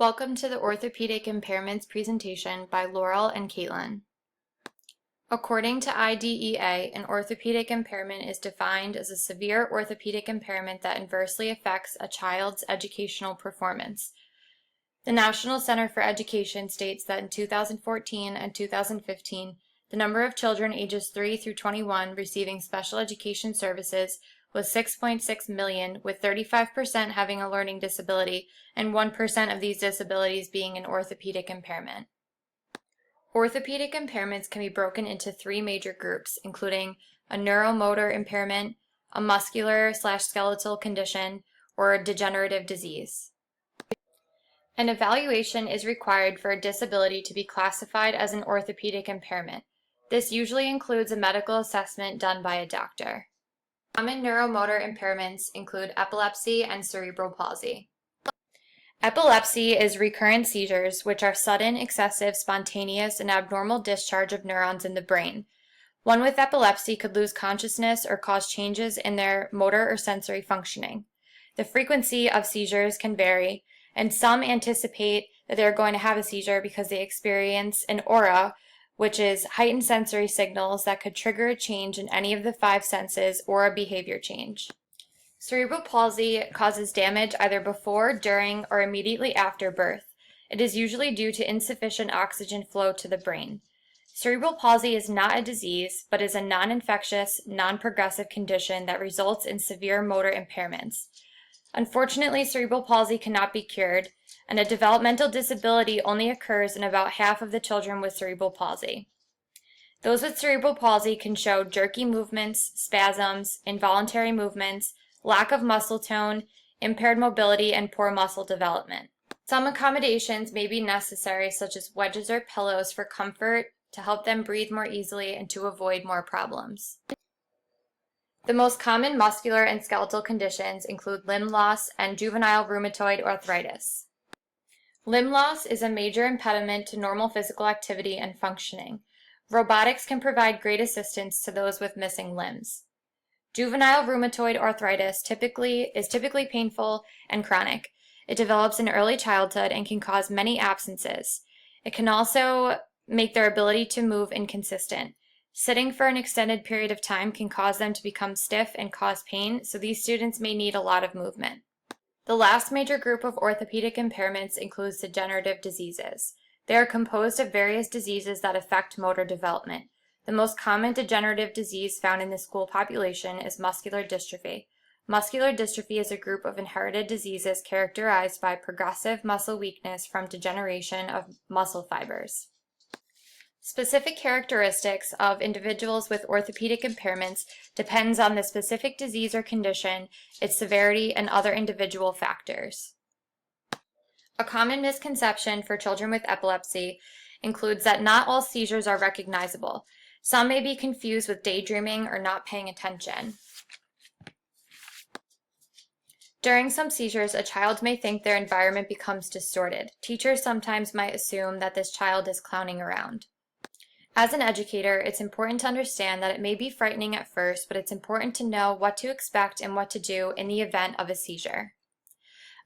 Welcome to the Orthopedic Impairments presentation by Laurel and Caitlin. According to IDEA, an orthopedic impairment is defined as a severe orthopedic impairment that adversely affects a child's educational performance. The National Center for Education states that in 2014 and 2015, the number of children ages 3 through 21 receiving special education services was 6.6 million, with 35% having a learning disability and 1% of these disabilities being an orthopedic impairment. Orthopedic impairments can be broken into three major groups, including a neuromotor impairment, a muscular/skeletal condition, or a degenerative disease. An evaluation is required for a disability to be classified as an orthopedic impairment. This usually includes a medical assessment done by a doctor. Common neuromotor impairments include epilepsy and cerebral palsy. Epilepsy is recurrent seizures, which are sudden, excessive, spontaneous, and abnormal discharge of neurons in the brain. One with epilepsy could lose consciousness or cause changes in their motor or sensory functioning. The frequency of seizures can vary, and some anticipate that they're going to have a seizure because they experience an aura, which is heightened sensory signals that could trigger a change in any of the five senses or a behavior change. Cerebral palsy causes damage either before, during, or immediately after birth. It is usually due to insufficient oxygen flow to the brain. Cerebral palsy is not a disease, but is a non-infectious, non-progressive condition that results in severe motor impairments. Unfortunately, cerebral palsy cannot be cured, and a developmental disability only occurs in about half of the children with cerebral palsy. Those with cerebral palsy can show jerky movements, spasms, involuntary movements, lack of muscle tone, impaired mobility, and poor muscle development. Some accommodations may be necessary, such as wedges or pillows for comfort, to help them breathe more easily and to avoid more problems. The most common muscular and skeletal conditions include limb loss and juvenile rheumatoid arthritis. Limb loss is a major impediment to normal physical activity and functioning. Robotics can provide great assistance to those with missing limbs. Juvenile rheumatoid arthritis is typically painful and chronic. It develops in early childhood and can cause many absences. It can also make their ability to move inconsistent. Sitting for an extended period of time can cause them to become stiff and cause pain, so these students may need a lot of movement. The last major group of orthopedic impairments includes degenerative diseases. They are composed of various diseases that affect motor development. The most common degenerative disease found in the school population is muscular dystrophy. Muscular dystrophy is a group of inherited diseases characterized by progressive muscle weakness from degeneration of muscle fibers. Specific characteristics of individuals with orthopedic impairments depends on the specific disease or condition, its severity, and other individual factors. A common misconception for children with epilepsy includes that not all seizures are recognizable. Some may be confused with daydreaming or not paying attention. During some seizures, a child may think their environment becomes distorted. Teachers sometimes might assume that this child is clowning around. As an educator, it's important to understand that it may be frightening at first, but it's important to know what to expect and what to do in the event of a seizure.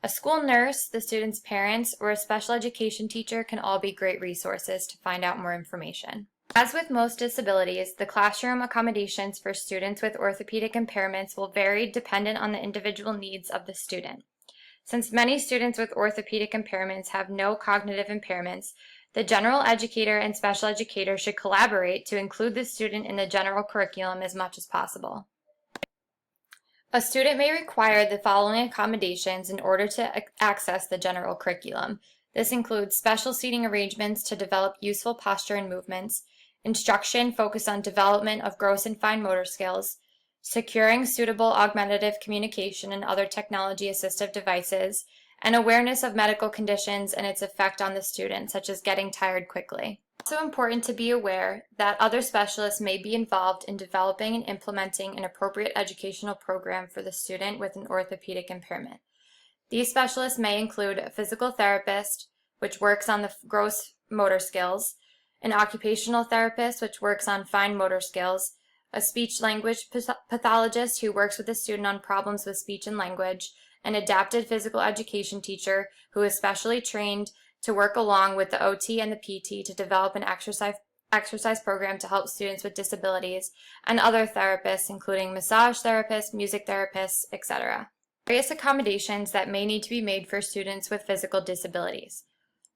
A school nurse, the student's parents, or a special education teacher can all be great resources to find out more information. As with most disabilities, the classroom accommodations for students with orthopedic impairments will vary dependent on the individual needs of the student. Since many students with orthopedic impairments have no cognitive impairments, the general educator and special educator should collaborate to include the student in the general curriculum as much as possible. A student may require the following accommodations in order to access the general curriculum. This includes special seating arrangements to develop useful posture and movements, instruction focused on development of gross and fine motor skills, securing suitable augmentative communication and other technology assistive devices, and awareness of medical conditions and its effect on the student, such as getting tired quickly. It's also important to be aware that other specialists may be involved in developing and implementing an appropriate educational program for the student with an orthopedic impairment. These specialists may include a physical therapist, which works on the gross motor skills, an occupational therapist, which works on fine motor skills, a speech-language pathologist who works with the student on problems with speech and language, an adapted physical education teacher who is specially trained to work along with the OT and the PT to develop an exercise program to help students with disabilities, and other therapists, including massage therapists, music therapists, etc. Various accommodations that may need to be made for students with physical disabilities.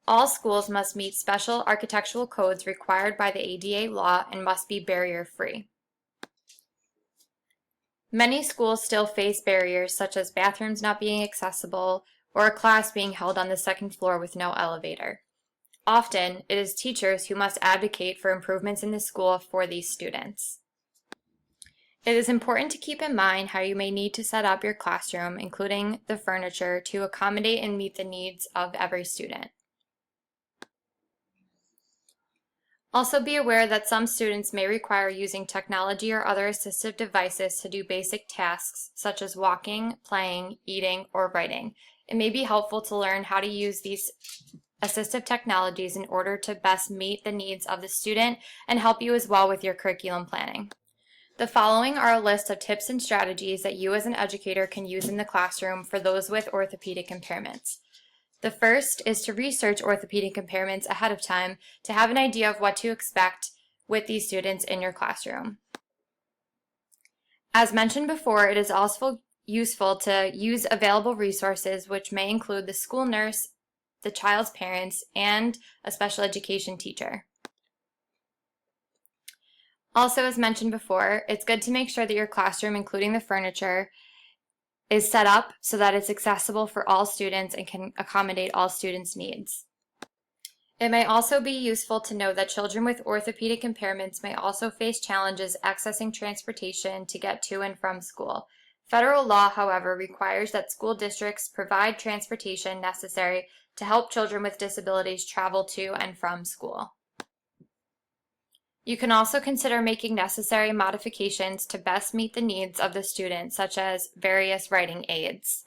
All schools must meet special architectural codes required by the ADA law and must be barrier-free. Many schools still face barriers such as bathrooms not being accessible or a class being held on the second floor with no elevator. Often, it is teachers who must advocate for improvements in the school for these students. It is important to keep in mind how you may need to set up your classroom, including the furniture, to accommodate and meet the needs of every student. Also be aware that some students may require using technology or other assistive devices to do basic tasks such as walking, playing, eating, or writing. It may be helpful to learn how to use these assistive technologies in order to best meet the needs of the student and help you as well with your curriculum planning. The following are a list of tips and strategies that you as an educator can use in the classroom for those with orthopedic impairments. The first is to research orthopedic impairments ahead of time to have an idea of what to expect with these students in your classroom. As mentioned before, it is also useful to use available resources, which may include the school nurse, the child's parents, and a special education teacher. Also, as mentioned before, it's good to make sure that your classroom, including the furniture, is set up so that it's accessible for all students and can accommodate all students' needs. It may also be useful to know that children with orthopedic impairments may also face challenges accessing transportation to get to and from school. Federal law, however, requires that school districts provide transportation necessary to help children with disabilities travel to and from school. You can also consider making necessary modifications to best meet the needs of the student, such as various writing aids.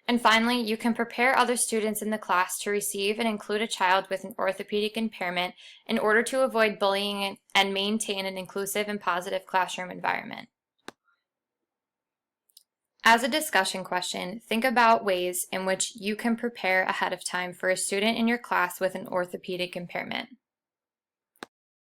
And finally, you can prepare other students in the class to receive and include a child with an orthopedic impairment in order to avoid bullying and maintain an inclusive and positive classroom environment. As a discussion question, think about ways in which you can prepare ahead of time for a student in your class with an orthopedic impairment.